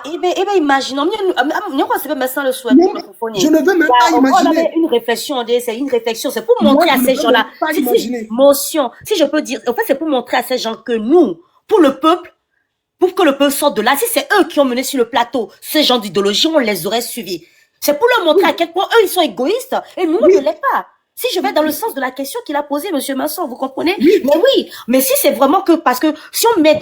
imaginons, je ne veux même pas imaginer. Une réflexion, c'est une réflexion, c'est pour montrer à ces gens-là, si je peux dire, en fait, c'est pour montrer à ces gens que nous, pour le peuple, pour que le peuple sorte de là, si c'est eux qui ont mené sur le plateau ce genre d'idéologie, on les aurait suivis. C'est pour leur montrer à quel point eux, ils sont égoïstes et nous, on ne l'est pas. Si je vais dans le sens de la question qu'il a posée, monsieur Masson, vous comprenez? Mais si c'est vraiment que, parce que si on met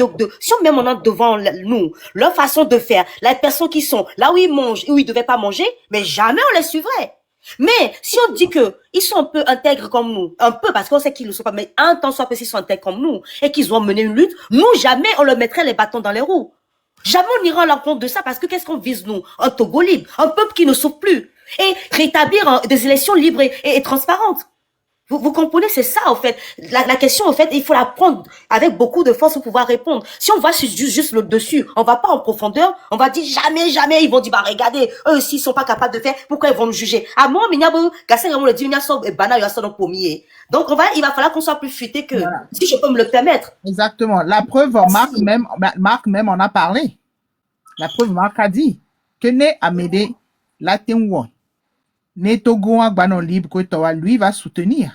maintenant devant nous, leur façon de faire, les personnes qui sont là où ils mangent, où ils devaient pas manger, mais jamais on les suivrait. Mais si on dit que ils sont un peu intègres comme nous, un peu parce qu'on sait qu'ils ne sont pas, mais un temps soit peu s'ils sont intègres comme nous et qu'ils ont mené une lutte, nous jamais on leur mettrait les bâtons dans les roues. Jamais on ira à l'encontre de ça parce que qu'est-ce qu'on vise nous? Un Togo libre, un peuple qui ne souffre plus et rétablir des élections libres et transparentes. Vous comprenez, c'est ça, en fait. La question, en fait, il faut la prendre avec beaucoup de force pour pouvoir répondre. Si on va juste le dessus, on va pas en profondeur, on va dire jamais, ils vont dire, bah, regardez, eux, s'ils sont pas capables de faire, pourquoi ils vont nous juger? Ah, moi, donc, il va falloir qu'on soit plus futé que, si je peux me le permettre. Exactement. La preuve, Marc même en a parlé. La preuve, Marc a dit que ne Amédée, la Témouan, ne Togo, libre, lui va soutenir.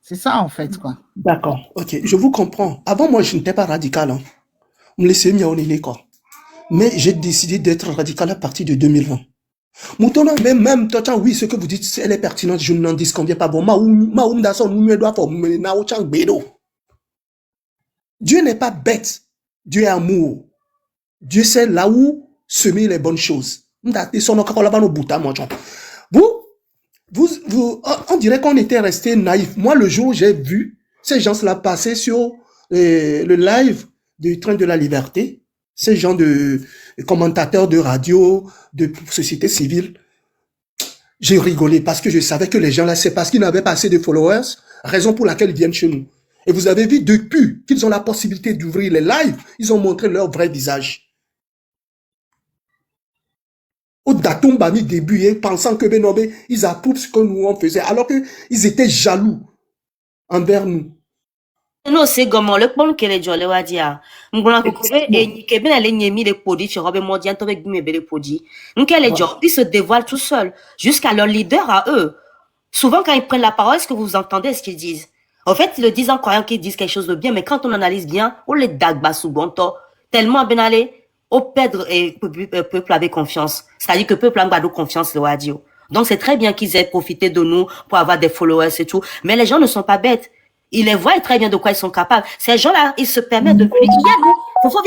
C'est ça, en fait, quoi. D'accord, ok, je vous comprends. Avant, moi, je n'étais pas radical. Hein. On me laissait mieux en quoi. Mais j'ai décidé d'être radical à partir de 2020. Moutona, même, toi, oui, ce que vous dites, elle est pertinente, je n'en disconviens pas. Bon, Dieu n'est pas bête. Dieu est amour. Dieu sait là où semer les bonnes choses. Vous, on dirait qu'on était resté naïf. Moi, le jour où j'ai vu ces gens-là passer sur le live du Train de la Liberté, ces gens de commentateurs de radio, de société civile, j'ai rigolé parce que je savais que les gens-là, c'est parce qu'ils n'avaient pas assez de followers, raison pour laquelle ils viennent chez nous. Et vous avez vu, depuis qu'ils ont la possibilité d'ouvrir les lives, ils ont montré leur vrai visage. Au datum bami début, pensant que Benobé, ils approuvent ce que nous on faisait, alors qu'ils étaient jaloux envers nous. Non, c'est comment le pont que les gens le dire. M'gona kokové et ni keben ale nyemi les produits sur Robert Mondian avec mes belles produits. Donc les gens ils se dévoilent tout seuls jusqu'à leur leader à eux. Souvent quand ils prennent la parole, est-ce que vous entendez ce qu'ils disent? En fait, ils le disent en croyant qu'ils disent quelque chose de bien, mais quand on analyse bien, on les dagba sous gonto tellement benalé au perdre et peuple avait confiance. C'est-à-dire que peuple a gardé confiance le radio. Donc c'est très bien qu'ils aient profité de nous pour avoir des followers et tout, mais les gens ne sont pas bêtes. Ils les voient très bien de quoi ils sont capables. Ces gens-là, ils se permettent de venir.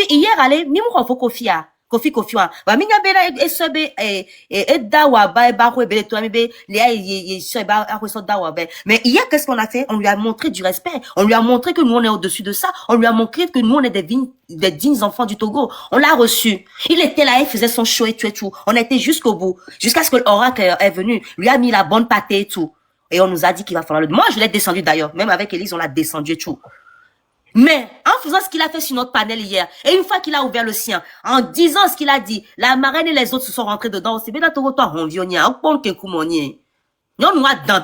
Hier, allez, ni moi, faut Kofi. Wa minya bela esebe dawa ba ebe to ambe mais hier qu'est-ce qu'on a fait? On lui a montré du respect. On lui a montré que nous on est au-dessus de ça. On lui a montré que nous on est des dignes enfants du Togo. On l'a reçu. Il était là, il faisait son show et tout. On était jusqu'au bout, jusqu'à ce que l'oracle est venu, lui a mis la bonne pâtée et tout. Et on nous a dit qu'il va falloir le... Moi, je l'ai descendu d'ailleurs. Même avec Élise, on l'a descendu et tout. Mais, en faisant ce qu'il a fait sur notre panel hier, et une fois qu'il a ouvert le sien, en disant ce qu'il a dit, la marraine et les autres se sont rentrés dedans. C'est bien d'accord, on vient, on pense que koumonnier. Non, nous, on va pas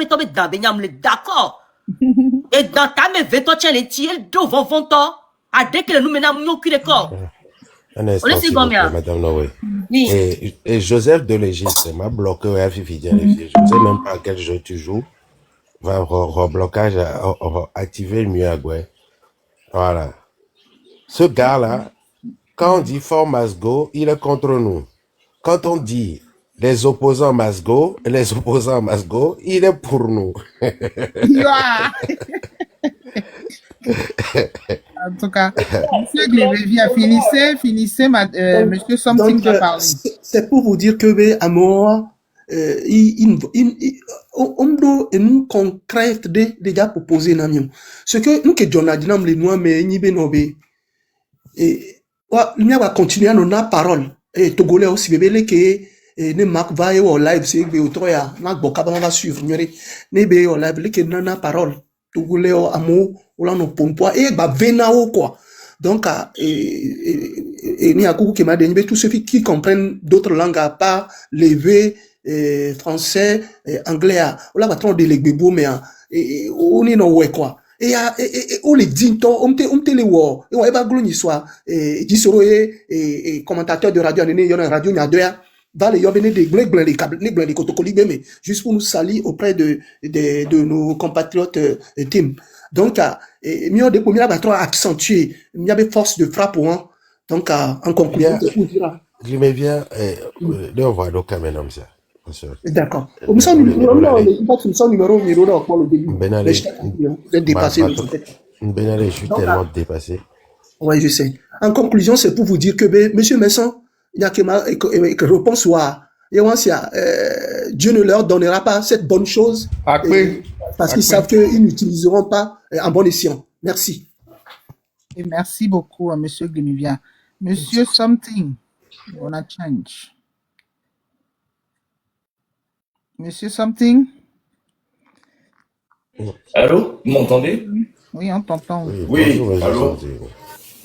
tomber dans on est d'accord. Et dans ta me veto, tiens, les tiers, devant Vonto, à dès que nous menons, nous, qui les corps. Un instant, s'il vous plaît, Madame Noé. Oui. Et Joseph de l'Égypte m'a bloqué à Fifi. Je ne sais même pas à quel jeu tu joues. Va reblocage, activer le mieux à Goué. Voilà. Ce gars-là, quand on dit for must go, il est contre nous. Quand on dit les opposants must go, il est pour nous. En tout cas, monsieur Glévivia, finissez, monsieur Something de parler. C'est pour vous dire que, à moi, on doit nous concrète déjà proposer namion. Ce que nous que John a dit, les noirs, mais ni benobé. Et, il va continuer à nous la parole. Et Togolais aussi, bébé, que, ne marque va y au live, c'est que, autroya, n'a pas va suivre, ne bé au live, que n'a parole. Togolais au amour, ou là, nos pompois, et bah, venao, quoi. Donc, et ni à coup qui m'a dit, tous ceux qui comprennent d'autres langues à part l'élevé, français, anglais, là, va trop de l'égbébo, mais, on est non, ouais, quoi. Et on les dit, on te les voit, et on va glonir soit, et disoro et commentateur de radio, il y a une radio, il y a deux, va les yobene des les câbles, les cotocoli, mais juste pour nous salir auprès de nos compatriotes team. Donc, mieux de première battre accentuer, il y avait force de frappe, hein. Donc, en conclusion, c'est pour dire. Je me viens, on va donc quand même ça. D'accord. Comme ça, numéro là, pour le début. Benale, Vous êtes dépassé. Benale, je suis tellement dépassé. Oui, je sais. En conclusion, c'est pour vous dire que, monsieur Messon, il y a que réponse soit, Dieu ne leur donnera pas cette bonne chose. Parce qu'ils savent qu'ils n'utiliseront pas en bon escient. Merci. Et merci beaucoup à monsieur Gemivia. Monsieur Something, on a change. Monsieur Something? Allô, vous m'entendez? Oui, on t'entend. Oui, allô?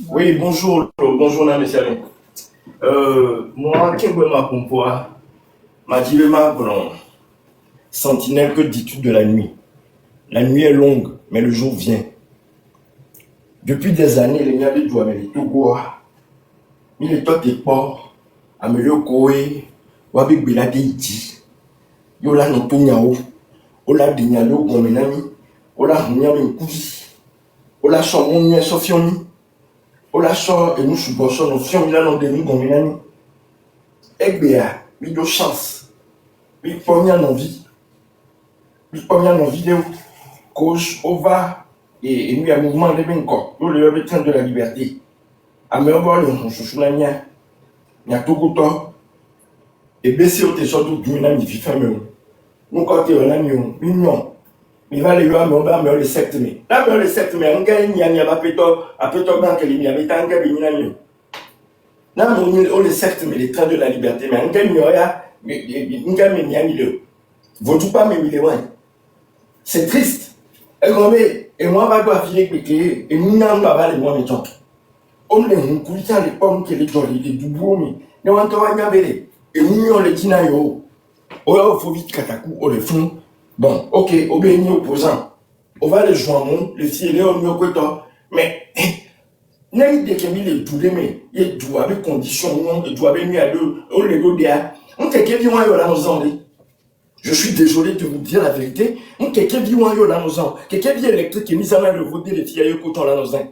Oui, bonjour, monsieur. Moi, qu'est-ce que ma compoa? Ma dit ma grand sentinelle, que dis-tu de la nuit? La nuit est longue, mais le jour vient. Depuis des années, les miens de doigts, mais les Togoa, il est toi tes ports, amelio koé, wabi belade iti. Yola no tunyao, ola dinyalo gomenami, ola hunyalo nkuzi, ola so monye sofioni, ola so enu suboso no fioni la no demi gomenami. Egbea, mi do chance, mi pomia no vie, cause ova et lui a mouvement de benko, yo le train de la liberté. Ameobo le chouchoulania, nya togoto, et baisser au tesoro du minami fifameo. Nous, quand tu es là, nous, il va les voir, mais on va me le secte. Là, me le secte, mais on gagne, il y a pas de banque, il y a pas de là, on le secte, mais les trains de la liberté, mais on gagne, il y a milieu. Vous ne pas mes milliers. C'est triste. Et moi, je vais filer, et nous n'avons pas les mois de temps. On les couilles, les pommes, les jolies, les douboumi, nous on t'en va et nous, on les dînaille. Oh, il faut vite katakou, oh, le fond. Bon, ok, obéis opposant. On va les joindre, les filles, au mieux que toi. Mais, n'a eu des kémis les doulés, mais il doit avec conditions, il doit venir à deux, au légo d'ia. On quelqu'un vit en yola nos ans. Je suis désolé de vous dire la vérité. On quelqu'un vit en yola nos ans. Quelqu'un vit électrique qui est mis en main de voter les filles à yokoton là nos ans.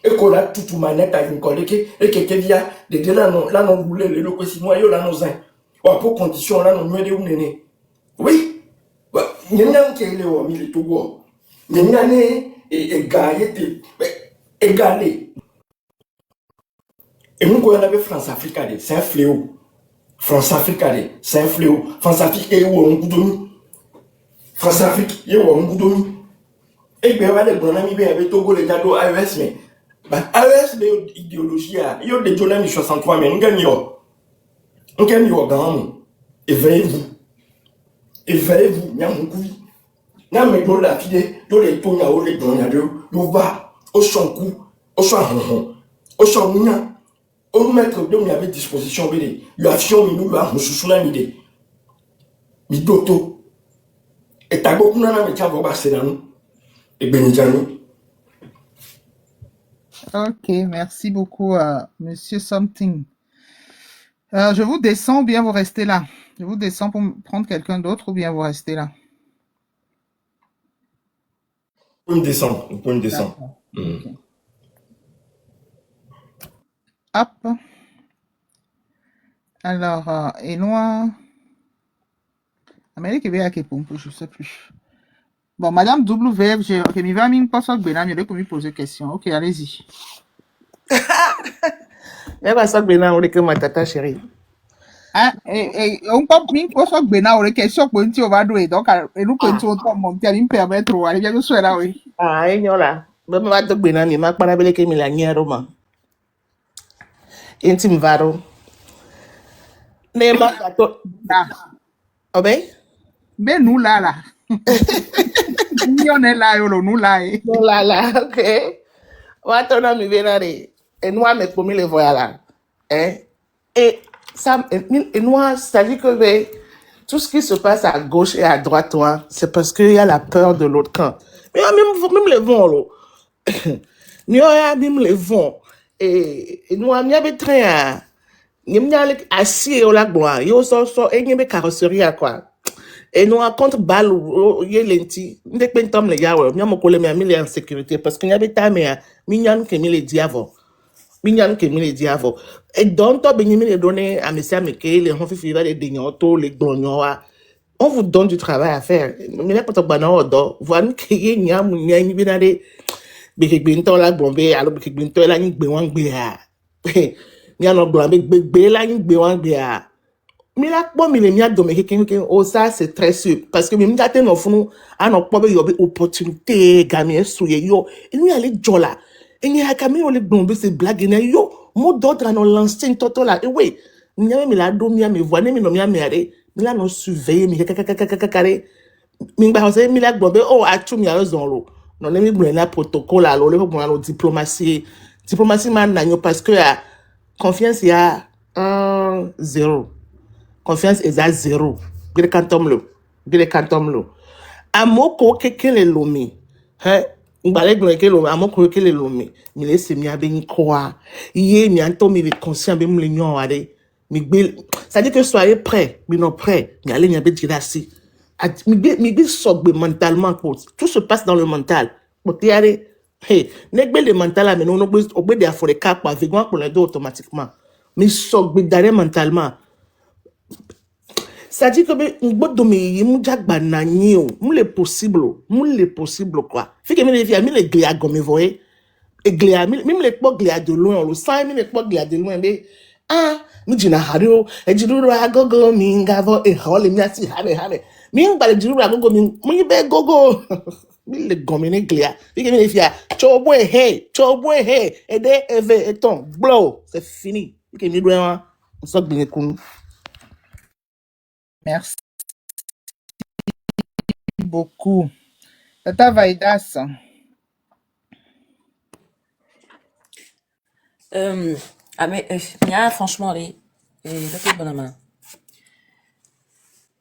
Et qu'on a tout manette à une collègue, et quelqu'un vient de là non roulé, les locaux si moi yola nos ans. Pour condition là, nous mettons néné. Oui, il y a un qui est là, il est tout beau. Il y a un égalé. Et nous, quand on avait France-Afrique, c'est un fléau. France-Afrique, c'est un fléau. France-Afrique, il y a un goudou. France-Afrique, il y a un goudou. Et bien, on va les bonhommes, il y avait Togo, les gars AES, mais AES, l'idéologie, il y a des dollars 63, mais nous gagnons. On gagne au grand. Éveillez-vous. Éveillez-vous. N'y a mon couille. N'a mais dans la fille, dans les tons, dans les dons, nous va au son cou, au son ronron, au son mignon. Au maître de nous avait disposition, il y a action, nous avons sous la idée. Midoto. Et t'as beaucoup d'années, mais t'as beaucoup de nous. Et Benidjani. Ok, merci beaucoup, monsieur Something. Je vous descends ou bien vous restez là? Je vous descends pour prendre quelqu'un d'autre ou bien vous restez là? Vous pouvez me descendre. Okay. Hop. Alors, Éloi. Amérique est qui pour je sais plus. Bon, Madame WFG, ok, mais va m'y passer que Bénin, il poser question. Ok, allez-y. Il va ça Bénin, on est que ma tata chérie. Ah, et on peut m'y passer que Bénin, on est question pour une petite overdose. Donc, et nous pouvons tout monter, il me permet trop. Allez, bien, je suis là, oui. Ah, et là. Même ma tante Bénin, mais ma parabole que mila ni aroma. Intime varo. Ne ma gato. Obey? Mais nous là. On est là, nous là. Nous là, ok. Watona mi venare. Et nous, mais pour les voilà. Hein? Et ça, et nous, c'est-à-dire que tout ce qui se passe à gauche et à droite, c'est parce qu'il y a la peur de l'autre camp. Mais même les vents, là. Nous même les vents. Et nous, on y avait très à. Nous avons assis au lac Bois. Yo, et nous avons carrosserie à quoi. Et nous, contre balle ou lenti. Nous avons pas les gars, nous avons collé mes amis en sécurité parce qu'il y avait ta mère. Nous avons mis les diavos. Minyan ke mi le di avant. Et donc, toi, Benjamin les donner à Messia Meke, les renfifira, les dignotos, les glognois. On vous donne du travail à faire. Mais là, quand on va dans le voilà, qu'il y a un moyen, il y a des béquibinto la bombé, alors béquibinto la ni béwang béa. Il y a un blambé, béquibé la ni béwang béa. Mais là, bon, mais les miens de quelqu'un, oh, ça, c'est très sûr. Parce que même quand on offre, on n'a pas eu opportunité, gamin, souillé, yo. Et nous, il y a les jola. Et il y a quand même les bombes, ces blagues, yo. Mot d'autre, on a lancé une toto là. Et oui, il y a même la domia, mais voilà, mais non, mais là, on surveille, mais carré. Mais bah, c'est mis la bombe, oh, à tout, mais à raison, lo. Non, les mis la protocole, là, le bon, diplomatie. Diplomatie, man, parce que, confiance, il y a 1-0. Confiance est à 0. Gire kantom lo. Amoko kekele lomi. Hein? Mbale grenke lomi. Amoko kekele lomi. Mi le se mi abe ni kwa. Iye mi anto mi le conscient be mi le nyon wade. Ça dit que soyez prêts. Mi non prêts. Mi ale mi abe dirasi. Mi bi sogbe mentalement. Tout se passe dans le mental. Bote yare. Hey, nekbe le mental la, mais non, obé de afore cap, avec moi pour les deux automatiquement. Mi sogbe dare mentalement. Ça dit que le possible quoi. Fait que même les gléa comme voyez et gléa même les pas gléa de loin le sang même les pas gléa de loin mais ah mi jina hario e jiruru agogo mi ngavo e hole mi ati habe mi ngba le jiruru agogo mi be gogo mi le gomine gléa fait que les filles chobo he et de eve eton blow c'est fini fait que mi doit on sort bien kun. Merci beaucoup. Tata Vaidas. Mais franchement,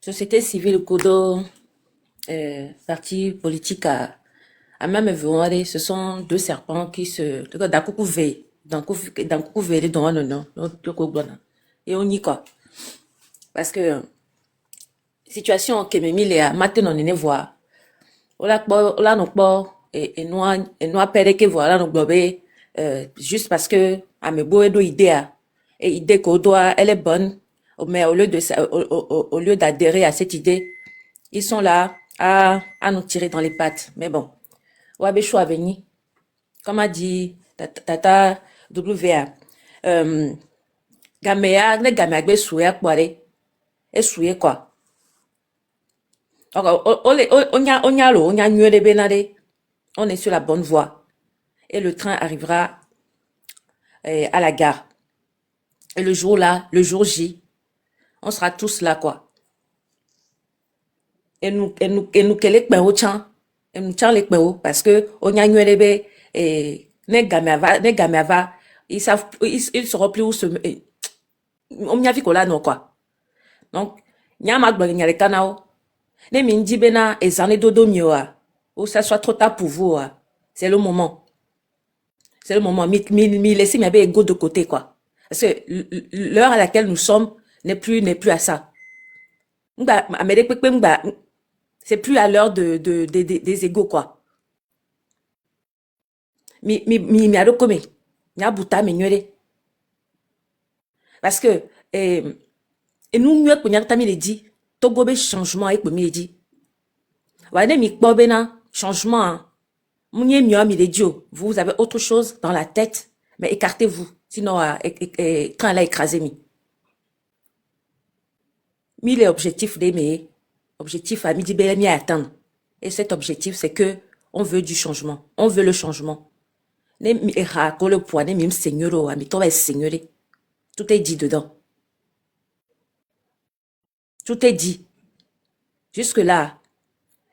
société civile, Kodo, parti politique à même voir, ce sont deux serpents qui se, d'un coup veillent, d'un coup veillent dans non, et on y quoi. Parce que, situation que me mis là, maintenant on est voir. Là non pas, et nous perdre que voilà, nous globé, juste parce que, à me beau idée, et idée qu'on doit, elle est bonne, mais au lieu d'adhérer à cette idée, ils sont là à nous tirer dans les pattes. Mais bon, ouais, ben, choix à venir. Comme a dit Tata WA, Gamea, les Gamea, ben, souhait quoi, et souhait quoi. On est sur la bonne voie. Et le train arrivera à la gare. Et le jour J, on sera tous là, quoi. Et nous, quel est le et nous tient les parce que on y a et les gamins ils seront plus où se, on y a vu qu'on l'a, non, quoi. Donc, n'y a pas de canaux. Les mindi bena et zane dodo mioa. Ou ça soit trop tard pour vous, c'est le moment. C'est le moment. Mi laisser mes ego de côté, quoi. Parce que l'heure à laquelle nous sommes n'est plus à ça. C'est plus à l'heure des égos, quoi. Mi adokome. Mi abuta mi nyere. Parce que, et nous, mieux pour nyarta mi le dit, togobe changement avec mi le dit. Wane mi kbobena, changement, mounye mi le dit, vous avez autre chose dans la tête, mais écartez-vous. Sinon, quand elle a écrasé mi. Mi les objectifs des mes objectif à midi à atteindre. Et cet objectif, c'est que on veut du changement. On veut le changement. Ne mi ko le poids, ne mi seigneur, mi to va seigneur. Tout est dit dedans. Tout est dit. Jusque là,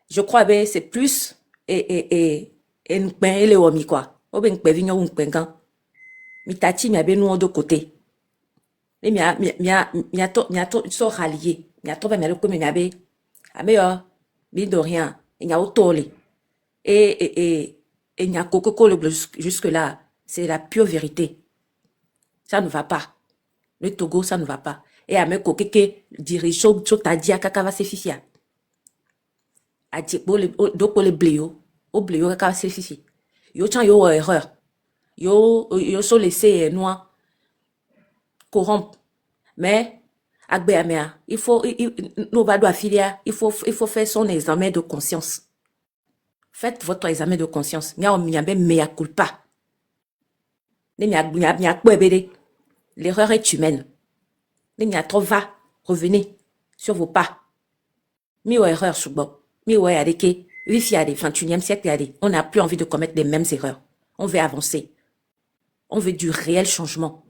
je crois que c'est plus et le omi quoi. O ben pe vignon un pengan. Mi tati mi abe nous de côté. Et mi to so rallier. Mi to va me le comme mi abe. Ameyo, mi de rien. Il y a autolé. Et Nyakoko jusque-là, c'est la pure vérité. Ça ne va pas. Le Togo, ça ne va pas. Et à me kokeke dirigeant tadi kaka va se fifia. A dit pour le bléo, au bléo kaka va se fifi. Yo chan yo erreur. Yo so laissé noir corrompre. Mais agbe amea, il faut nous va doit filia, il faut faire son examen de conscience. Faites votre examen de conscience. Nya miabe mea culpa. L'erreur est humaine. Va, revenez sur vos pas. Mi o erreur subo. Mi o adeke. Wifi ade, 21e siècle ade. On n'a plus envie de commettre les mêmes erreurs. On veut avancer. On veut du réel changement.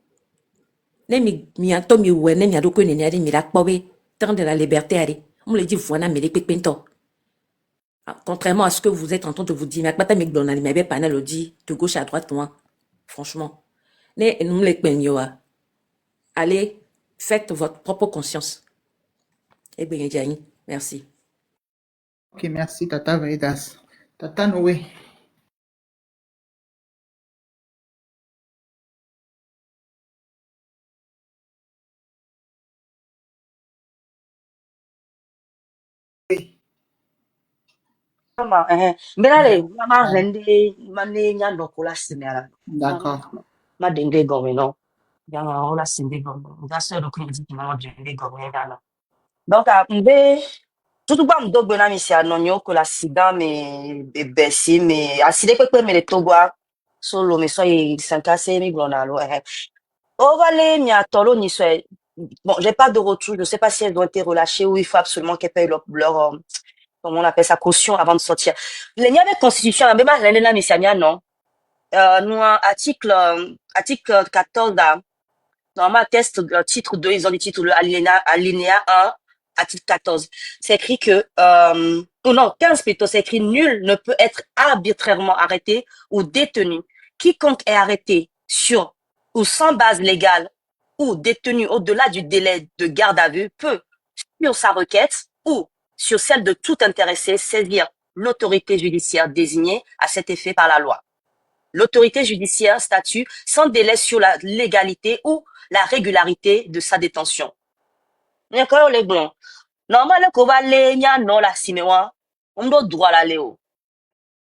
Ne mi anto mi wene mi adoko ne ade mi la kpobe. Temps de la liberté ade. On me le dit voilà me le pekpento. Contrairement à ce que vous êtes en train de vous dire, mais pas mais donner mais panel dit de gauche à droite moi. Franchement. Ne nous les penyoa. Allez, faites votre propre conscience. Eh bien, Diani, merci. Ok, merci, Tata Vedas. Tata Noé. D'accord. Ma denge gomme non. Yanga ola sinde gomme. Nga se ro kun di ma denge gomme dana. Donc mbe tutu gba mdo gbe na mi si anonyo ko la sida me besi me aside pepe me le togwa solo me so yi sankase mi glona lo Ovale mi atolo ni so bon, j'ai pas de retour, je sais pas si elles ont été relâchées ou il faut absolument qu'elles payent leur comment on appelle ça, caution avant de sortir. Les niabe constitution, même ma l'année là mi samia non. Nous article 14 là. Normalement, test titre 2, ils ont dit titre le alinéa 1, article 14. C'est écrit que, ou non, 15 plutôt, c'est écrit nul ne peut être arbitrairement arrêté ou détenu. Quiconque est arrêté sur ou sans base légale ou détenu au-delà du délai de garde à vue peut, sur sa requête ou sur celle de tout intéressé, saisir l'autorité judiciaire désignée à cet effet par la loi. L'autorité judiciaire statue sans délai sur la légalité ou la régularité de sa détention. D'accord, les blancs. Normalement, qu'on va aller, non, la simewa, on doit droit la léo.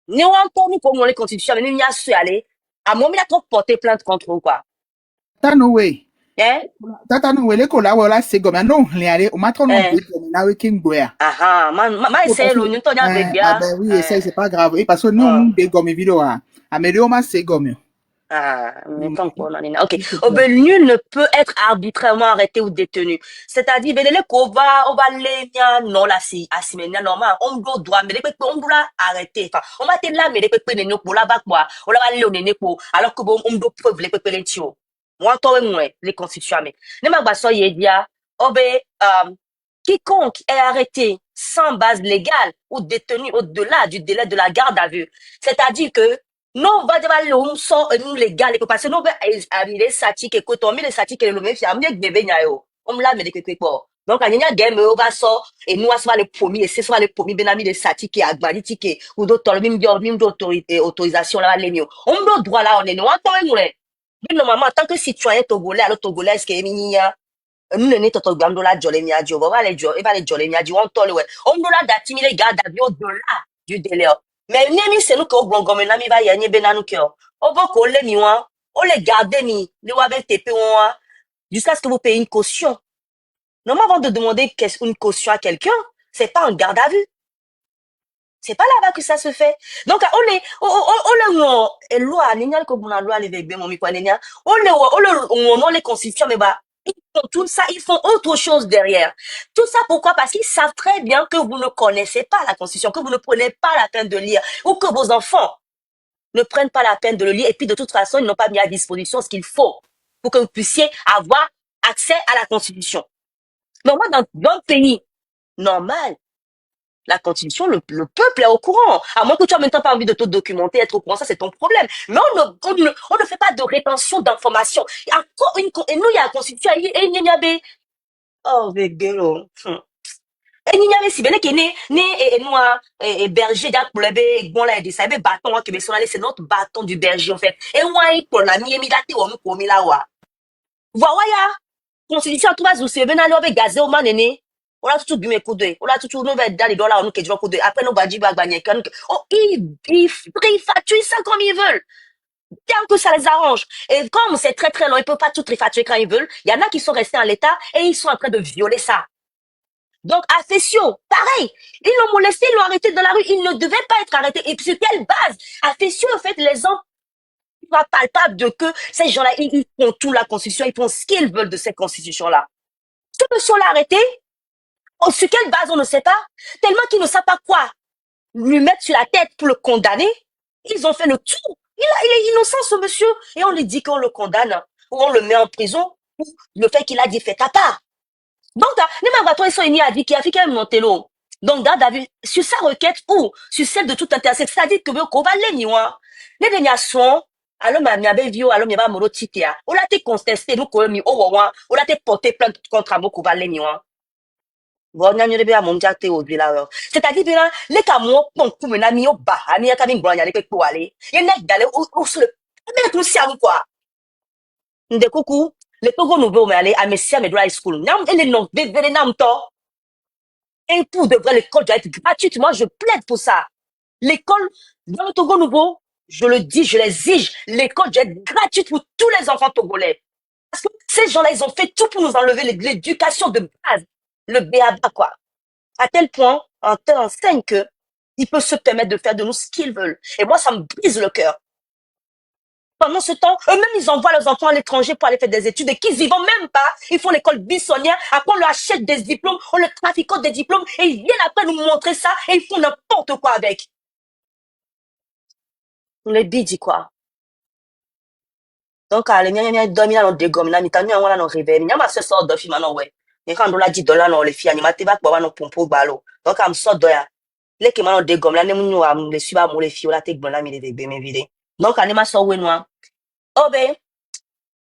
Ni on entend, nous, comme on les constitutions, mais nous, y a su aller. À mon moment, il a trop porté plainte contre eux, quoi. Tata Noé. Hein? Tata Noé, le kola wala se gomme. Non, les on m'a trop non na wekin boya. Ah, ma essaye l'oignon, ton avec bien. Ah ben oui, essaye, c'est pas grave. Et parce que nous, on des gomme vidéo, améliore ma se gomme. Ah, mais tant qu'on en est là. Ok. Nul ne peut être arbitrairement arrêté ou détenu. C'est-à-dire, ben, on va les, non, là, si, normal, on doit, mais on doit arrêter. Enfin, on va être là, mais les pépés, les pour là, bas, quoi. On va aller au néné pour, alors que bon, on doit preuve les pépés, les tuyaux. Moi, toi, moi, les constitutions, mais. Ne m'a pas ça, il y a, quiconque est arrêté sans base légale ou détenu au-delà du délai de la garde à vue. C'est-à-dire que, non, va devoir le so nous légal et parce que non ben amile satique et koto amile satique le même fi amile bébé nyayo on la me de quelque part donc anya game o va so et nous asma le premier et c'est soit le premier ben amile satique et agbali tike ou d'autres même d'autorité autorisation là les mieux on doit droit là on est nous entend nous mais normalement en tant que citoyen togolais alors togolais est-ce que minia nous ne toto gbando la jolé mia dio va les jo et va les jolé mia dio on tole ouais on doit la dati mi les garde à vue au-delà du délai. Mais nemi c'est nous que au bon gomme na mi va yanye benanu ke o bo ko le mi wan o le garder mi le wa be tepe wan jusqu'à ce que vous payez une caution. Normalement avant de demander une caution à quelqu'un, c'est pas en garde à vue. C'est pas là-bas que ça se fait. Donc on le loi nignal ko buna loi le be mo mi kwa nenya on les constitutions mais bah ils font tout ça, ils font autre chose derrière. Tout ça, pourquoi? Parce qu'ils savent très bien que vous ne connaissez pas la Constitution, que vous ne prenez pas la peine de lire, ou que vos enfants ne prennent pas la peine de le lire, et puis de toute façon, ils n'ont pas mis à disposition ce qu'il faut pour que vous puissiez avoir accès à la Constitution. Normalement, dans le pays normal, la Constitution, le peuple est au courant. À moins que tu as même pas envie de te documenter, être au courant, ça c'est ton problème. Mais on ne fait pas de rétention d'informations. Et nous, il y a la Constitution, et il y a oh, Vegelo. Et Et n'y avait si bien que et berger d'Akulebe, bon là, ça avait bâton, que c'est notre bâton du berger, en fait. Et moi, pour la mi-émilate, on nous commis là, wa. Voilà, constitution, tout va se venir là, avec gazé au man, on a tout bu mes coups d'œil. On a tout nous va dans les dollars, on nous qui coup d'œil. Après, nous, badji, bagagné, oh, ils trifatuent ça comme ils veulent. Tant que ça les arrange. Et comme c'est très très long, ils peuvent pas tout trifatuer quand ils veulent. Il y en a qui sont restés en l'état et ils sont en train de violer ça. Donc, Afesio, pareil. Ils l'ont molesté, ils l'ont arrêté dans la rue. Il ne devait pas être arrêté. Et puis, sur quelle base? Afesio, en fait, les gens pas palpables de que ces gens-là, ils font tout la constitution, ils font ce qu'ils veulent de cette constitution-là. Ce monsieur l'a arrêté. Sur quelle base, on ne sait pas. Tellement qu'ils ne savent pas quoi lui mettre sur la tête pour le condamner. Ils ont fait le tout. Il est innocent, ce monsieur. Et on lui dit qu'on le condamne ou on le met en prison pour le fait qu'il a dit fait ta part. Donc, les magatois, ils sont unis à dire qu'il a fait qu'un montello. Donc, David, sur sa requête ou sur celle de tout intéressé, c'est-à-dire que qu'on va les niwa. Les derniers sont, alors, ma miabe vio, alors, miaba moro titia. On l'a été contesté, nous, qu'on mi, on l'a été porté plainte contre Amo, qu'on va les niwa. Bon, n'a pas à mon diate au village. C'est-à-dire, bien, les camions, bon, comme un ami au bas, ami à Camille Brown, il y a des pour aller. Il y a des d'aller au sur le, mais tout ça, quoi. De coucou. Les Togo nouveau mais aller à Messia Medra High School. Nam et les noms de nam to. Et pour de vrai, l'école doit être gratuite. Moi, je plaide pour ça. L'école, dans le Togo nouveau, je le dis, je l'exige. L'école doit être gratuite pour tous les enfants togolais. Parce que ces gens-là, ils ont fait tout pour nous enlever l'éducation de base. Le béaba, quoi. À tel point, en tel enseigne que, ils peuvent se permettre de faire de nous ce qu'ils veulent. Et moi, ça me brise le cœur. Pendant ce temps, eux-mêmes, ils envoient leurs enfants à l'étranger pour aller faire des études et qu'ils y vont même pas. Ils font l'école bissonnière. Après, on leur achète des diplômes, on leur trafique des diplômes et ils viennent après nous montrer ça et ils font n'importe quoi avec. On les bidis, quoi. Donc, les miens, dormi dans le dégomme, là, mais on a nos réveils. Ma soeur sort de film, non, ouais. Mais quand on l'a dit $, non, les filles, animaté, va pour nos pompes, ballot. Donc, on sort de là. Les qui m'ont dégomme, là, nous, les suivants, les filles, là, t'es bon, là, mais les bébés, mes vidés. Donc, on est ma soeur, ouais, noir. Oh, ben,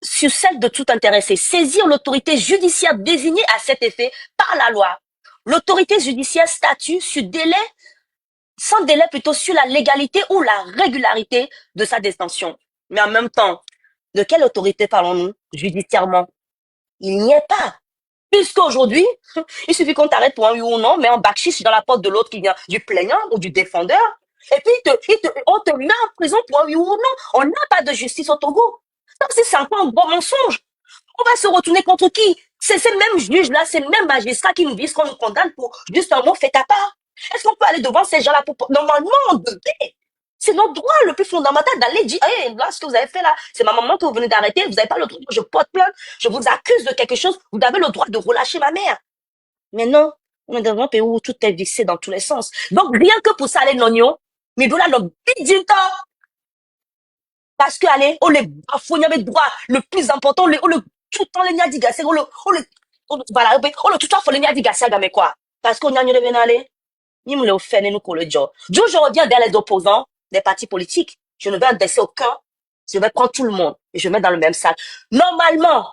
sur celle de tout intéressé, saisir l'autorité judiciaire désignée à cet effet par la loi. L'autorité judiciaire statue sur délai, sans délai plutôt sur la légalité ou la régularité de sa détention. Mais en même temps, de quelle autorité parlons-nous judiciairement? Il n'y est pas. Puisqu'aujourd'hui, il suffit qu'on t'arrête pour un oui ou non, mais en bakchis dans la porte de l'autre qui vient du plaignant ou du défendeur. Et puis, on te met en prison pour un oui ou non. On n'a pas de justice au Togo. Donc, c'est encore un gros mensonge. On va se retourner contre qui? C'est ces mêmes juges-là, ces mêmes magistrats qui nous disent qu'on nous condamne pour juste un mot fait à part. Est-ce qu'on peut aller devant ces gens-là pour... Normalement, on devait. C'est notre droit le plus fondamental d'aller dire, hey, là, ce que vous avez fait là, c'est ma maman que vous venez d'arrêter, vous n'avez pas le droit, je porte plainte, je vous accuse de quelque chose, vous avez le droit de relâcher ma mère. Mais non, on est dans un pays où tout est vissé dans tous les sens. Donc, rien que pour ça, les nognons, mais d'où là, le bidin temps. Parce que, allez, on les bafouille avec droit, le plus important, on le tout le temps les nyadigas, c'est voilà, on le tout le temps faut les nyadigas, mais quoi? Parce qu'on y a bien aller, ni me le fait, ni nous qu'on le job. Je reviens vers les opposants des partis politiques. Je ne vais adresser aucun. Je vais prendre tout le monde et je mets dans le même sac. Normalement,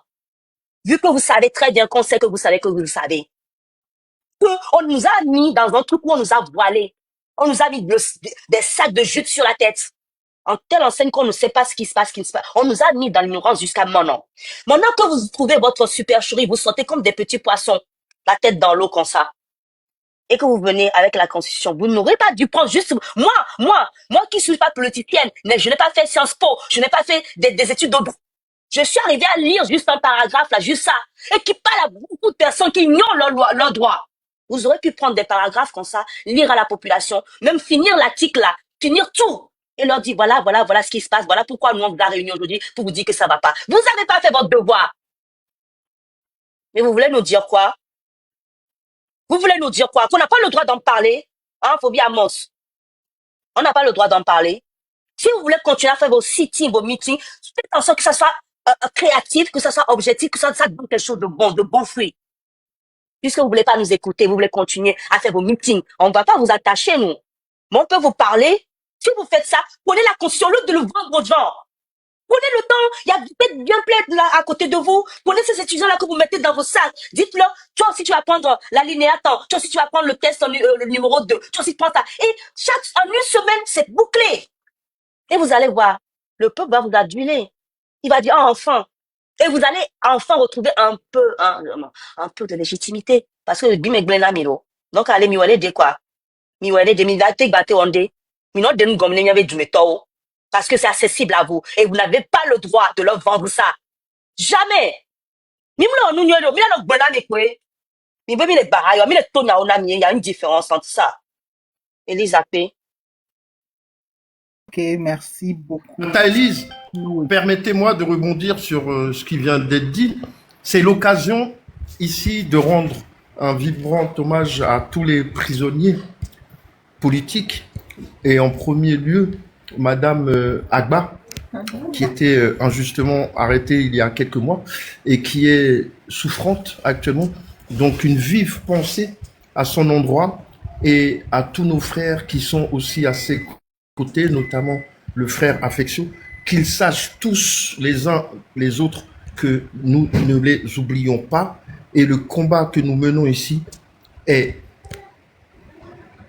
vu que vous savez très bien qu'on sait que vous savez que vous le savez, on nous a mis dans un truc où on nous a voilé. On nous a mis des sacs de jute sur la tête. En telle enseigne qu'on ne sait pas ce qui se passe, On nous a mis dans l'ignorance jusqu'à maintenant. Maintenant que vous trouvez votre supercherie, vous sortez comme des petits poissons, la tête dans l'eau comme ça. Et que vous venez avec la Constitution, vous n'aurez pas dû prendre juste... Moi qui suis pas politicienne, mais je n'ai pas fait Sciences Po, je n'ai pas fait des études de droit. Je suis arrivée à lire juste un paragraphe, là, juste ça, et qui parle à beaucoup de personnes qui ignorent leurs droits. Vous aurez pu prendre des paragraphes comme ça, lire à la population, même finir l'article là, finir tout, et leur dire voilà ce qui se passe, voilà pourquoi nous on vous a réunis aujourd'hui, pour vous dire que ça va pas. Vous n'avez pas fait votre devoir. Mais vous voulez nous dire quoi? Vous voulez nous dire quoi? Qu'on n'a pas le droit d'en parler? Hein, Phobie Amos. On n'a pas le droit d'en parler. Si vous voulez continuer à faire vos sittings, vos meetings, faites en sorte que ça soit créatif, que ça soit objectif, que ça donne quelque chose de bon fruit. Puisque vous voulez pas nous écouter, vous voulez continuer à faire vos meetings. On ne va pas vous attacher, nous. Mais on peut vous parler. Si vous faites ça, prenez la conscience de le vendre aux gens. Prenez le temps, il y a peut-être bien plein là à côté de vous. Prenez ces étudiants-là que vous mettez dans vos sacs. Dites-leur, toi aussi tu vas prendre l'alinéa tant, toi aussi tu vas prendre le test le numéro 2, toi aussi tu prends ça. Et en une semaine, c'est bouclé. Et vous allez voir, le peuple va vous aduler. Il va dire, oh, enfin. Et vous allez enfin retrouver un peu de légitimité. Parce que le bim est blena milo. Donc, allez, miwale de quoi? Miwale de milate bate onde. Mino de nous gomne miave du métaux. Parce que c'est accessible à vous. Et vous n'avez pas le droit de leur vendre ça. Jamais. Mimlo, nous, nous, mila no blena ne kwe. Mibe mi le barayo, mi le tona ona mi, il y a une différence entre ça. Elisa P. Ok, merci beaucoup. Tata Elise, Oui. permettez-moi de rebondir sur ce qui vient d'être dit. C'est l'occasion ici de rendre un vibrant hommage à tous les prisonniers politiques et en premier lieu, Madame Agba, qui était injustement arrêtée il y a quelques mois et qui est souffrante actuellement. Donc une vive pensée à son endroit et à tous nos frères qui sont aussi à ses côtés, notamment le frère Affection, qu'ils sachent tous les uns les autres que nous ne les oublions pas et le combat que nous menons ici est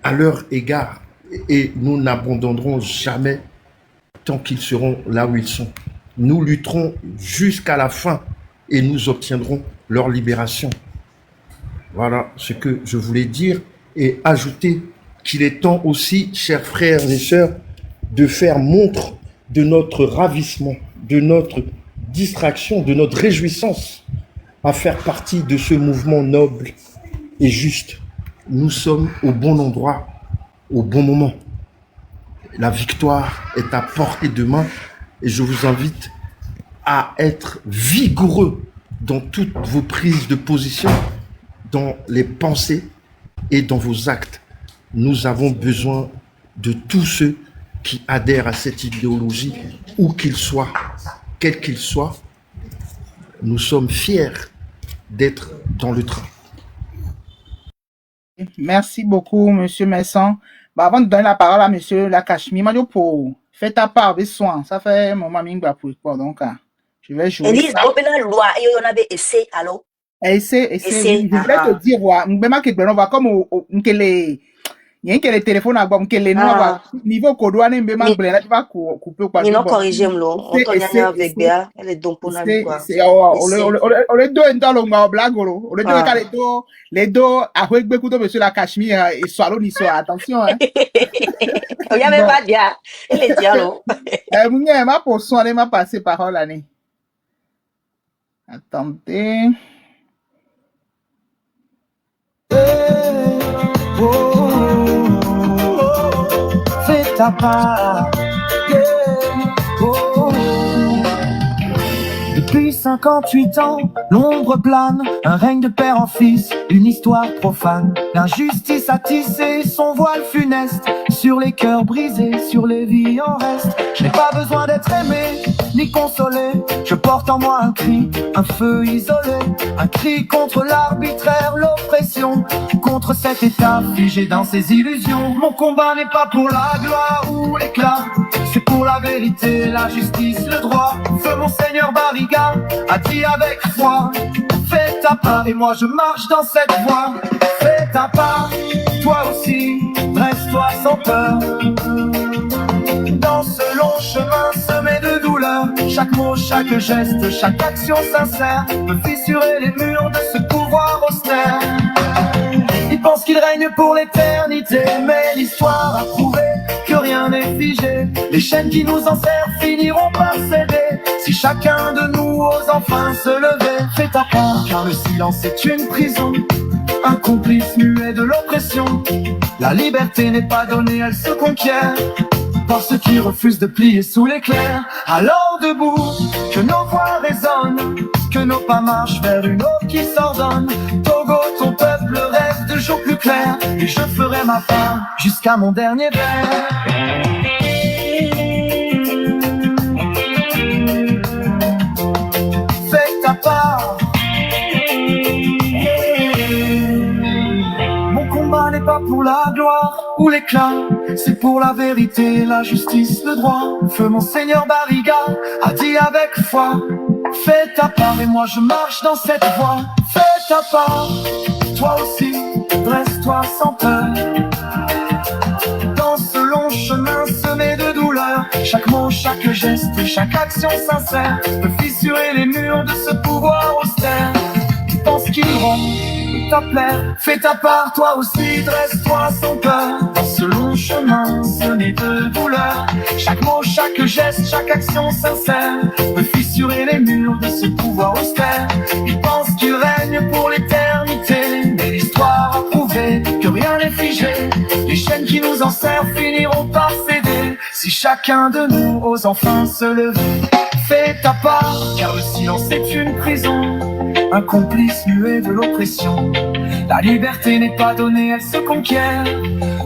à leur égard et nous n'abandonnerons jamais tant qu'ils seront là où ils sont. Nous lutterons jusqu'à la fin et nous obtiendrons leur libération. Voilà ce que je voulais dire et ajouter qu'il est temps aussi, chers frères et sœurs, de faire montre de notre ravissement, de notre distraction, de notre réjouissance à faire partie de ce mouvement noble et juste. Nous sommes au bon endroit, au bon moment. La victoire est à portée de main et je vous invite à être vigoureux dans toutes vos prises de position, dans les pensées et dans vos actes. Nous avons besoin de tous ceux qui adhèrent à cette idéologie, où qu'ils soient, quels qu'ils soient. Nous sommes fiers d'être dans le train. Merci beaucoup, Monsieur Messon. Bah, avant de donner la parole à Monsieur Lakashmi, Madio pour faire ta part des soins. Ça fait mon mamie pour quoi donc je vais jouer. Elise, open la loi et on avait essayé, allô? Essaye. Je voulais te dire, mbema que on va comme au nkele. Il y a un téléphone à boire, nkele nous va niveau kodouane mbema blé là tu vas couper quoi. Ils n'ont corrigé m'lo. On t'en a avec Béa, elle est donc pour nous quoi. On les deux dans le ngao blagolo. On les deux quand les deux à Huegbe couteau monsieur la Cachemire et Swallow ni soit attention hein. Il y avait pas bien. Elle est dialo. Mounia ma pour soin ma passer parole l'année. Attendez. Fais ta part. Depuis 58 ans, l'ombre plane, un règne de père en fils, une histoire profane. L'injustice a tissé son voile funeste sur les cœurs brisés, sur les vies en reste. Je n'ai pas besoin d'être aimé, ni consolé. Je porte en moi un cri, un feu isolé. Un cri contre l'arbitraire, l'oppression, contre cet état figé dans ses illusions. Mon combat n'est pas pour la gloire ou l'éclat, c'est pour la vérité, la justice, le droit. Feu mon Seigneur Barriga a dit avec foi, fais ta part et moi je marche dans cette voie. Fais ta part, toi aussi, dresse-toi sans peur. Dans ce long chemin semé de douleur, chaque mot, chaque geste, chaque action sincère peut fissurer les murs de ce pouvoir austère. Ils pensent qu'ils règnent pour l'éternité, mais l'histoire a prouvé que rien n'est figé. Les chaînes qui nous enserrent finiront par céder si chacun de nous ose enfin se lever. Fais ta part, car le silence est une prison, un complice muet de l'oppression. La liberté n'est pas donnée, elle se conquiert par ceux qui refusent de plier sous l'éclair. Alors debout, que nos voix résonnent, que nos pas marchent vers une eau qui s'ordonne. Togo, ton peuple rêve de jours plus clairs, et je ferai ma part jusqu'à mon dernier verre. Fais ta part. Mon combat n'est n'est pas pour la gloire ou l'éclat, c'est pour la vérité, la justice, le droit. Feu Monseigneur Barriga a dit avec foi, fais ta part et moi je marche dans cette voie. Fais ta part, toi aussi, dresse-toi sans peur. Dans ce long chemin semé de douleur, chaque mot, chaque geste, chaque action sincère peut fissurer les murs de ce pouvoir austère. Tu penses qu'il rend ta plaire, fais ta part, toi aussi, dresse-toi sans peur. Dans ce long chemin semé de douleur, chaque mot, chaque geste, chaque action sincère peut fissurer les murs de ce pouvoir austère. Il pense qu'il règne pour l'éternité, mais l'histoire a prouvé que rien n'est figé. Les chaînes qui nous enserrent finiront par céder si chacun de nous ose enfin se lever. Fais ta part, car le silence est une prison, un complice muet de l'oppression. La liberté n'est pas donnée, elle se conquiert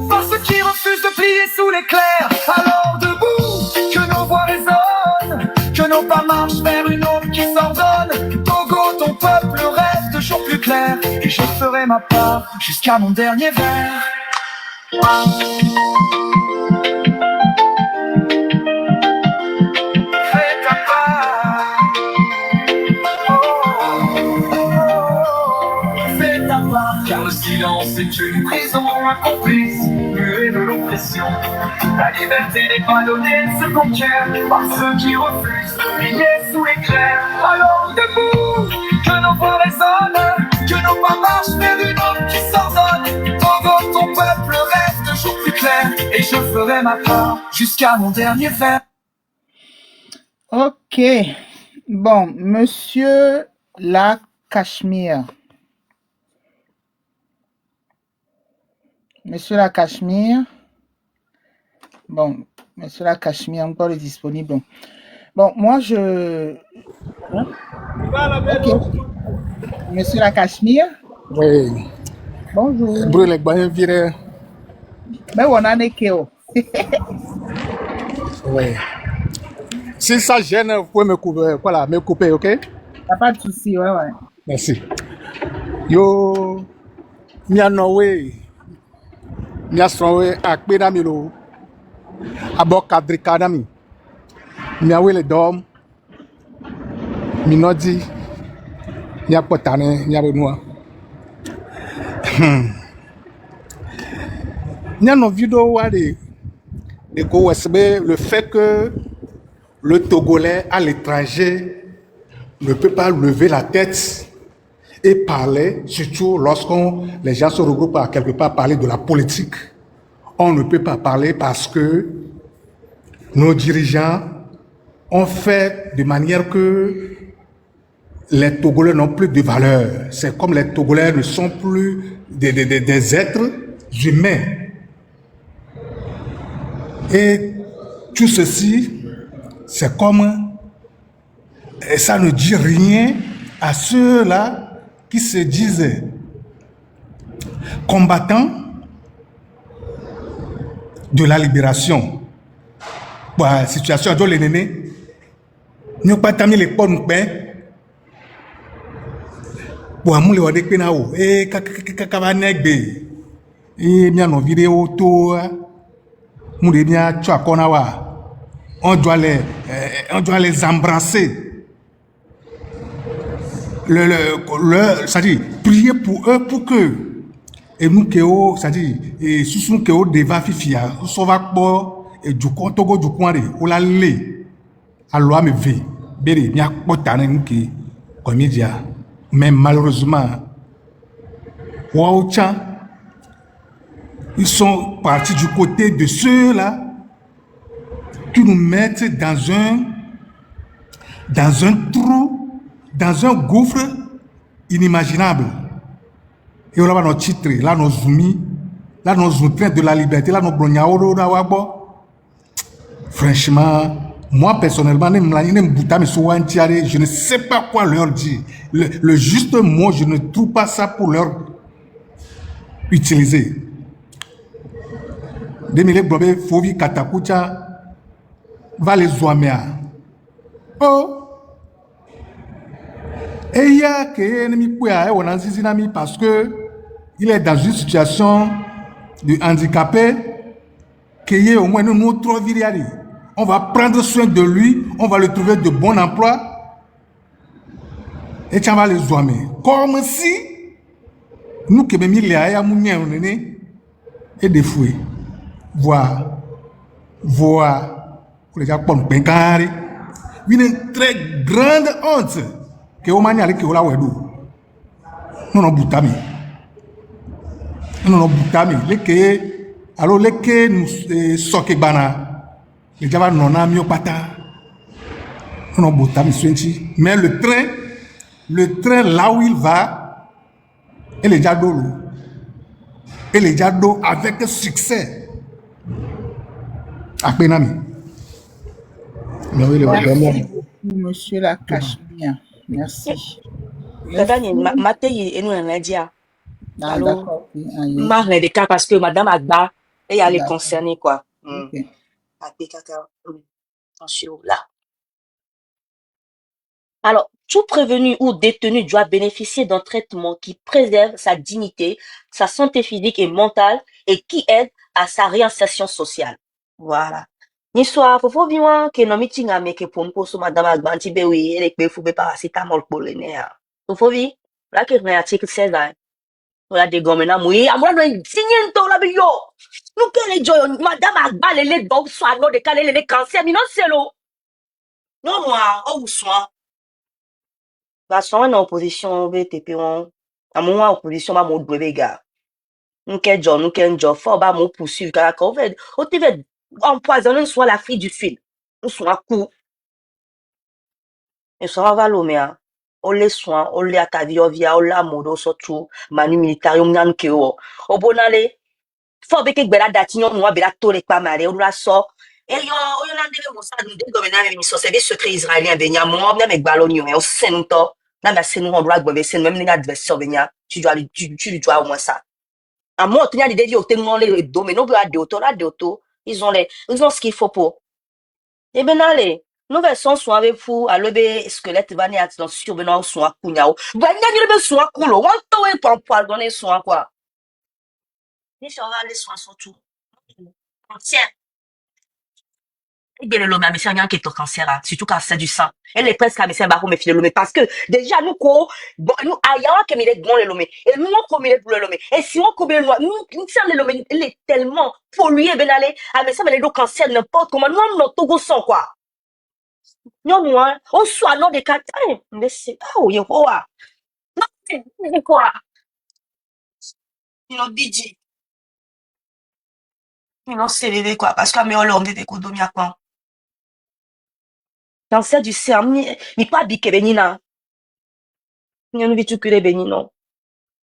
par ceux qui refusent de plier sous l'éclair. Alors debout, que nos voix résonnent, que nos pas marchent vers une aube qui s'ordonne. Togo, ton peuple rêve de jours plus clairs, et je ferai ma part jusqu'à mon dernier vers. Fais ta part, fais ta part, car le silence est une prison, un complice muet de l'oppression. La liberté n'est pas donnée, elle se conquiert par ceux qui refusent de plier sous l'éclair. Alors debout, que nos voix résonnent, que nos pas marchent vers une aube qui s'ordonne. Togo, ton peuple rêve de jours plus clairs, et je ferai ma part jusqu'à mon dernier vers. Ok. Bon, monsieur la Cachemire. Monsieur la Cachemire. Bon, monsieur la Cachemire, encore est disponible. Bon, moi je... Hein? Ok. Monsieur la Cachemire. Oui. Bonjour. Brûle, ben, vire. Ben, on a Nekeo. Oui. Si ça gêne, vous pouvez me couper, voilà, me couper, ok? Y'a pas de souci, ouais, ouais. Merci. Yo, mia nowe, mia srowe akpena milo, abo kadrika nami, mia wele dom, minodi, mia potane, mia benua. Mia no vidéo wade, de ko wesbe le fait que le Togolais à l'étranger ne peut pas lever la tête et parler, surtout lorsqu'on les gens se regroupent à quelque part parler de la politique. On ne peut pas parler parce que nos dirigeants ont fait de manière que les Togolais n'ont plus de valeur. C'est comme les Togolais ne sont plus des êtres humains. Et tout ceci, c'est comme, et ça ne dit rien à ceux-là qui se disent combattants de la libération. Pour la situation de l'ennemi, nous n'avons pas terminé les ponts pour amouler au dépenao et kakavanegbe et bien nos vidéos tout nous bien tu as konawa. On doit les embrasser. C'est-à-dire, prier pour eux pour que. Et nous, c'est-à-dire, et sous nous, que devant Fifia, on va pour, et du coup, Togo, du coin, on l'a lé. Alors, me ve. Béré, il y a pas de qui, comme il dit. Mais malheureusement, Waouchan, ils sont partis du côté de ceux-là qui nous mettent dans un trou, dans un gouffre inimaginable. Et on a nos titres, là nos zoomis, là nos trains de la liberté, là nos blognaoro, franchement, moi personnellement, je ne sais pas quoi leur dire. Le juste mot, je ne trouve pas ça pour leur utiliser. Demile Blobé, Fovi, Katakucha, va les Zouamea. Oh! Et il y a que ennemi on a parce que il est dans une situation de handicapé, qu'il y ait au moins une autre vie. On va prendre soin de lui, on va lui trouver de bons emplois et tu vas les zoamer. Comme si nous qui sommes là, et des fouets. Voir, pour les gens qui ont une très grande honte que au mania avec la wedu. Non boutami. Non boutami. Alors les que nous soke bana. Les gens non na miopata. Non boutami swenti. Mais le train là où il va, et les jado et les jado avec succès. Apenami. Mais oui, Merci beaucoup, monsieur la cache bien. Merci. Madame, Maté, et nous, on a dit, Ah, allô, d'accord. Oui, marre des cas parce que Madame Agba, et elle est D'accord. concernée, quoi. Ok. Attention, là. Alors, tout prévenu ou détenu doit bénéficier d'un traitement qui préserve sa dignité, sa santé physique et mentale et qui aide à sa réinsertion sociale. Voilà. Ni soir, faut bien que no meeting a make pour me Madame Agba, ti be oui, elle est faut be paracétamol pour le nez. Faut bien. Là, que un article 16 là. Voilà des gommes là, oui, à moi, non, signer un la bio. Nous, quel est joy, Madame Agba, les dons, soit, non, de caler les cancers, mais non, c'est l'eau. Non, moi, oh, soit. Bah, soit, en opposition, BTP, à moi, opposition, bah, mon bébé, gars. Nous, quel job, fort, bah, mon poursuivre, car, quand on fait, empoisonner, soit l'Afrique du Sud. Nous, soit, coup. Et soit, on va l'homme, hein. On les soins, on les atavio via, on la mode, surtout, manu militarium, nan, ke, au bon aller. Fo be ke gbera dati nyon noa bela tole kwa mare ou la so e yo nan dele mosa de gomena mi so service secret israélien benya mo na me gbalo nyon e o sento na me senu on doit gbe sen même ni adversaire benya tu dois au moins ça à moi tu n'y a des dédiés au témoin les domaines no de auto là de auto ils ont ce qu'il faut pour et ben allez nous versons soit avec vous à lebe squelette va ni accident sur ben soit kunyao ba nya ni be soit kulo wan to e pon poil donner soit quoi ni sur va les soins surtout tiens. Et bien le lomé, mais c'est un qui est au cancer, surtout cancer du sang. Elle est presque à monsieur Barou, mais fille le lomé, parce que déjà, nous, quoi, bon, nous, ailleurs, que il est bon le lomé. Et nous, comme il est pour le lomé. Et si on coupe le lomé, nous, tiens, le lomé, il est tellement pollué, ben allez, ah, mais ça, mais le cancer, n'importe comment, nous, on Togo sang, quoi. Non, nous, hein, on soit, non, des cas, mais c'est, oh, yo, quoi. Non, c'est quoi. You know, BG. You know, c'est bébé, quoi, parce que, mais on l'a, on bébé, quoi, domia, quoi. Cancer du sein, mais pas bique, benina. Nous, nous, vitu, que les béninos.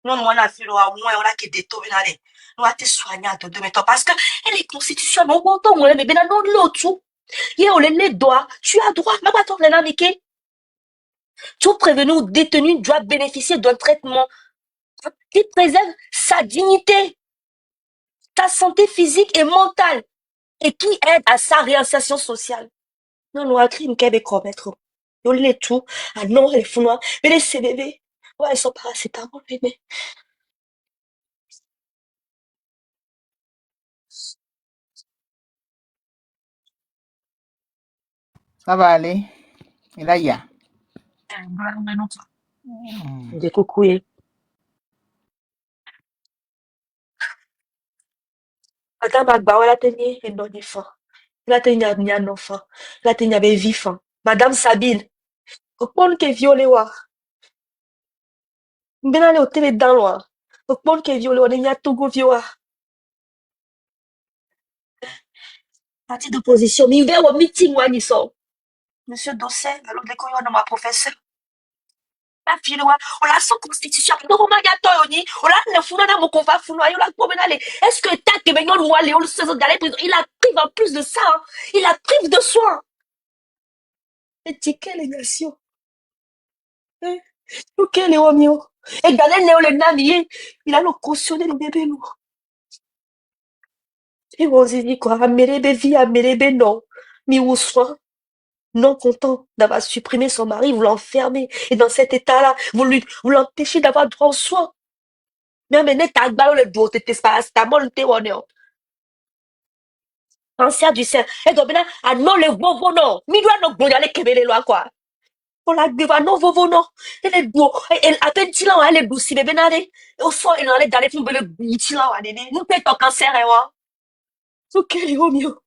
Non, moi, on a fait le moins, on a qui détourne, allez. Nous, a été soignant de 2 méthodes parce que, elle est constitutionnelle, on compte, on est, mais ben, non, l'autre, et on les doigts, tu as droit, ma bâton, les namiqués. Tout prévenu ou détenu doit bénéficier d'un traitement qui préserve sa dignité, sa santé physique et mentale, et qui aide à sa réinsertion sociale. Non, nous, a crime qu'elle veut commettre. On les tout, ah non, les fous noirs, mais les CBB, ouais, ils sont paracétamol, bébé. Ça va aller. Et là, il y a. Des coucouilles. Madame Agba, elle a tenu un enfant. Elle a tenu un enfant. Elle a tenu un vivant. Madame Sabine, au qui est violé, wa. Ben aller au télé dans loin. Au qui est violé, on est à Togo viola. Parti d'opposition, mais il va au meeting, wa, ni so. Monsieur Dosset, alors, les couillons de ma professeure. La fille, wa, on la sans constitution. Non, on m'a dit, on l'a, le fou, on a mon combat, fou, on l'a, pour aller. Est-ce que t'as que ben, on va aller, on le sait, d'aller prison. Il a prive en plus de ça, hein. Il a prive de soins. Et quelle nation. Ok, les hommes, et Ganel Néo le namier, il a le cautionné le bébé, nous. Et vous dit quoi, Amérébé vie, Amérébé non. Mais où soit, non content d'avoir supprimé son mari, vous l'enfermez. Et dans cet état-là, vous l'empêchez d'avoir droit aux soins. Mais mais ta balle le dos t'es paracétamol t'es honneur. Cancer du sein. Et donc maintenant, ah non les vovo non. Mi doit non bon aller kebele loin quoi. On la déva non vovo non. Elle est beau. Elle à peine tu là elle est douce bébé nade. Au fond elle allait dans les films le bouti là wa nene. Nous peut ton cancer et wa. OK les homio.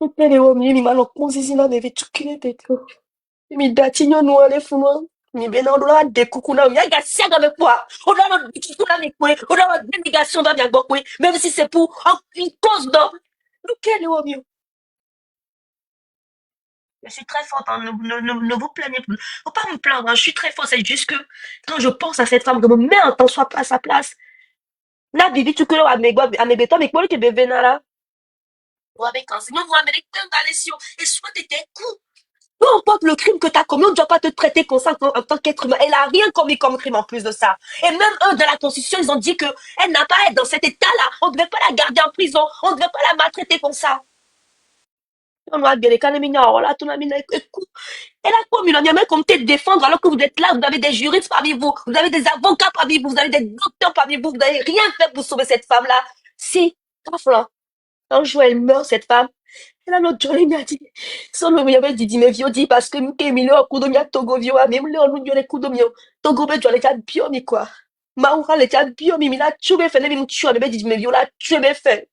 OK les homio mi malo konzizi na bébé tukile teto. Mi datinyo no ale fuma. Mi bena on doit de kukuna. Ya ga siaga avec quoi? On doit kukuna avec quoi? On doit dénégation va bien beaucoup. Même si c'est pour une cause d'homme. OK les homio. Je suis très forte, hein, ne vous plaignez plus. Faut pas me plaindre, hein, je suis très forte. C'est juste que quand je pense à cette femme, je me mets en temps soit pas à sa place. Là, Bibi, tu connais à mes bétons, mais quoi, tu bébé là? Ou avec un sinon, vous amenez dans les sions. Et soit t'étais coup. Peu importe le crime que tu as commis, on ne doit pas te traiter comme ça en tant qu'être humain. Elle a rien commis comme crime en plus de ça. Et même eux, dans la Constitution, ils ont dit qu'elle n'a pas à être dans cet état-là. On ne devait pas la garder en prison. On ne devait pas la maltraiter comme ça. On a bien les canamina, là, tout le monde écoute. Et là, comme il y a même comme te défendre alors que vous êtes là, vous avez des juristes parmi vous, vous avez des avocats parmi vous, vous avez des docteurs parmi vous, vous n'avez rien fait pour sauver cette femme-là. Si, là, un jour elle meurt, cette femme. Et là, l'autre jour, il m'a dit, son nom, il avait dit, mais vieux, dit, parce que nous, Kémile, au coup de mia, Togo, vieux, mais nous, on nous, les coups de mio. Togo, ben, tu as les cas bio, mais quoi. Maoura, les cas bio, mais là, tu m'as fait, mais tu as, mais dit, mais vieux, là, tu m'as fait.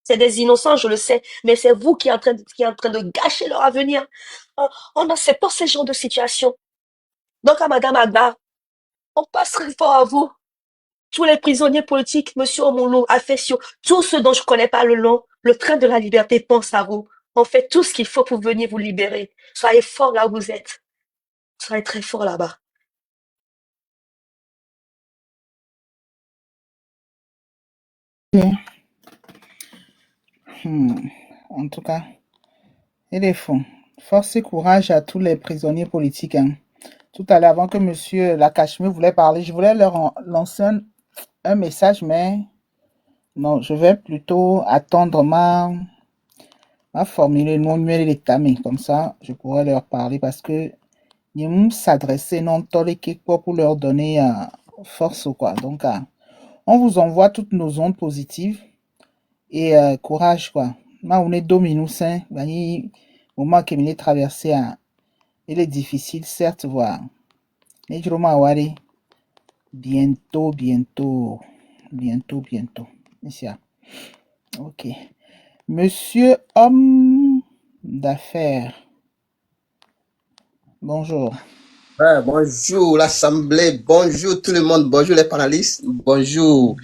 C'est des innocents, je le sais, mais c'est vous qui êtes en train de gâcher leur avenir. On a c'est pour ces genres de situations. Donc, à Madame Agba, on passerait fort à vous. Tous les prisonniers politiques, Monsieur Omolo, Afessio, tous ceux dont je connais pas le nom, le train de la liberté pense à vous. On fait tout ce qu'il faut pour venir vous libérer. Soyez forts là où vous êtes. Soyez très forts là-bas. En tout cas, il est fou. Force et courage à tous les prisonniers politiques. Hein. Tout à l'heure, avant que Monsieur Lakashmi voulait parler, je voulais leur lancer un message, mais non, je vais plutôt attendre ma formule non l'état, mais comme ça, je pourrais leur parler parce que ils s'adresser non pour leur donner force ou quoi. Donc, on vous envoie toutes nos ondes positives et courage quoi. Là, on est dominus, hein. Moment que nous traversé, il est difficile, certes, voir. Mais je vais bientôt. Ici. Ok. Monsieur homme d'affaires. Bonjour. Ouais, bonjour l'Assemblée, bonjour tout le monde, bonjour les panélistes, bonjour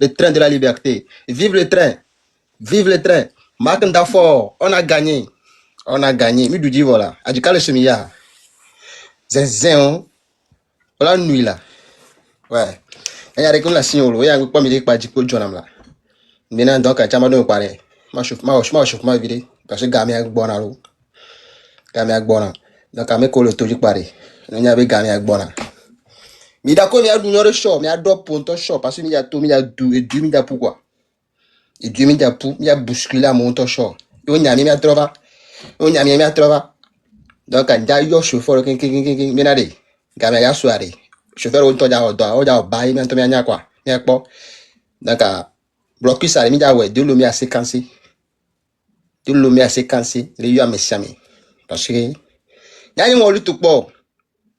le train de la liberté. Vive le train, vive le train. Marc Ndafor, on a gagné. Midou dit voilà. Adjika le chemilla. Zinzin, voilà nuit là. Ouais. Il y a des gens qui signalent, il y a un peu de pas djipo Johnam là. Maintenant donc à Chamado me parler. Ma chauffe ma vidéo parce que gamé ak bona lo. Gamé ak bona. Donc à me coller tout parler. Il y avait gamé ak bona. Mi d'accord mi a du show, mi a do ponto show parce que mi a tout mi a du mi a pourquoi. Et du mi a pour mi a bousculer à mon show. Yo nyami mi a trova. Donc à yo chauffeur king menade. Gamé ya soirée. Chauffeur on toja o bail mi to mi anya quoi. Mi akpo. Donc à bloquer ça mi a ouais de l'homme à séquencer. Les yo a me chami. Parce que yani mo lu tout bon.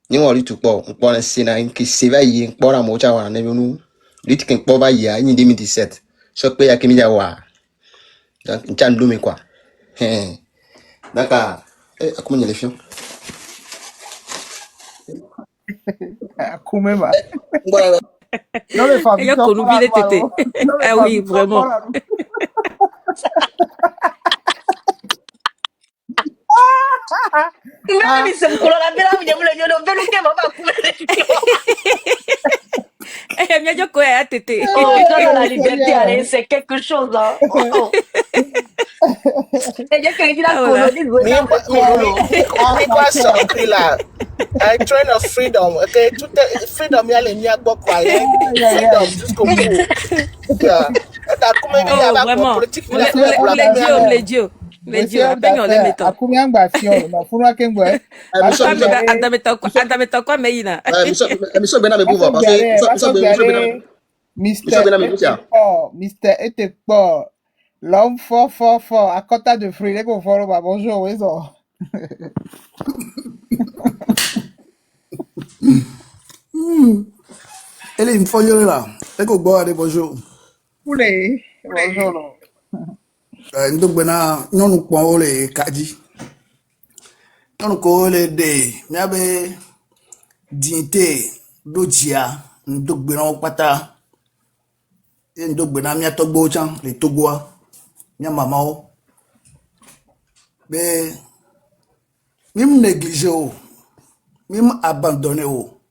Ni mo lu tout bon. On prend un scénario qui s'éveille pour la mocha wa na nous. Lit kin po ba ya ni 2017. So pe ya kimi ya wa. Donc ntan lu quoi. D'accord. Comment il est fiant? Comment va? Non mais Fabi, ah oui, vraiment. La liberté, allez, c'est quelque chose, hein. Train of freedom, okay? Freedom, il y a les miens quoi, freedom jusqu'au bout. Vraiment, les dieux. Mais Dieu, Monsieur appelle on les d'affaires, mettons. à combien de fion, non, faut nous qu'un boy. Monsieur, Adame quoi, mais il a. monsieur Bename Bouva, parce que monsieur Bename Bouva. Mister était pas. L'homme fort, à côté de fruits, les qu'on follow, bonjour, oui, ça. Elle est une fois là. Elle est boire des bonjour. Poulet, bonjour. Donc bena non ko le kaji. Non ko le de miabe dignité dojia ndok bena opata. Ndok bena mia togbo chan le togoa. Mia mama o. Mais même négligé o. Même abandonné o.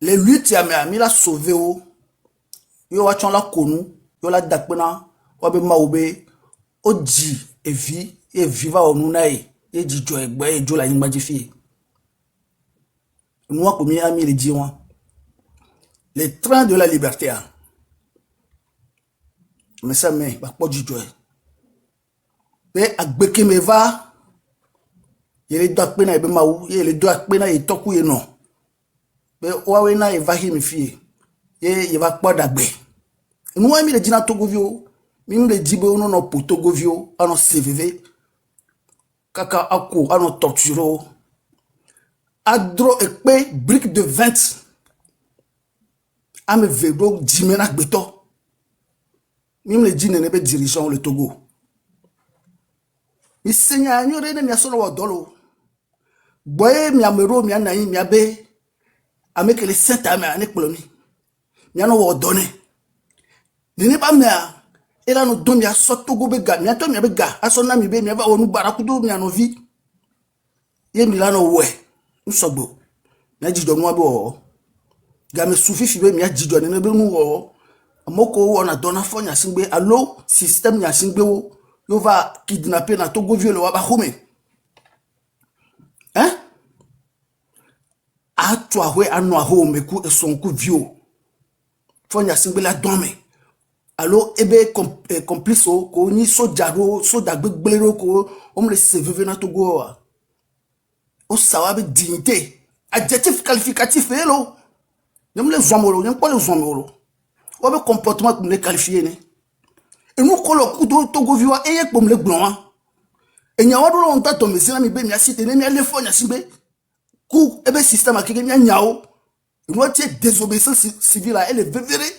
Les luttes y'a mis la sauvé o. Yo wa chon la konu. Yo la dakpena wabe maube oji e viva onunae e jijo egbe e jo la yin majifi nous ko mi ami le diwan le train de la liberté mais ça mais ba po jijo e be agbeke me va yele dakpena e be mawu yele do akpena e toku ye no be wawe na e va himi fi ye va po dagbe nous ami le dina togovio mim le dibe ono no potogovio ano CVV kaka ako ano torturo adro ekpe brique de 20 ame vego dimena gbeto mim le dine ne be dirigeant le Togo mi senya nyore ne mi asono wa dolo boye mi amero mi anayi mi abe ameke le saint ame ane kpolomi mi ano wa donner Dine pas mea, et là nous donnons ya soto go bega, mi ato mi abega, asona mi be mi ava onu barakudo mi anovi. Ye mi la no we, nsogbo. Mi ajido nu abo. Ga me soufi fibe mi ajido ne be nu wo. Amoko wo na dona fo nya singbe, allo système nya singbe wo. Yo va kidnapper na Togo viole wa ba home. Hein? A toi we anu a home ku son ku vio. Fo nya singbe la dome. Alors, ebe complice ko ni sojaro soda gbegblero ko on le CV na Togo o sawabe dignité adjectif qualificatif hello nem le zomolo nem pas le zomolo o be comportement pour les qualifier ne et nous kolo ku Togo viwa e yek pom le glon e nya wado on ta tombe sina mi be mi asite ne mi ale fo nya simbe ku ebe système akeke nya nyao nous tie désobéissance civile elle est vévérée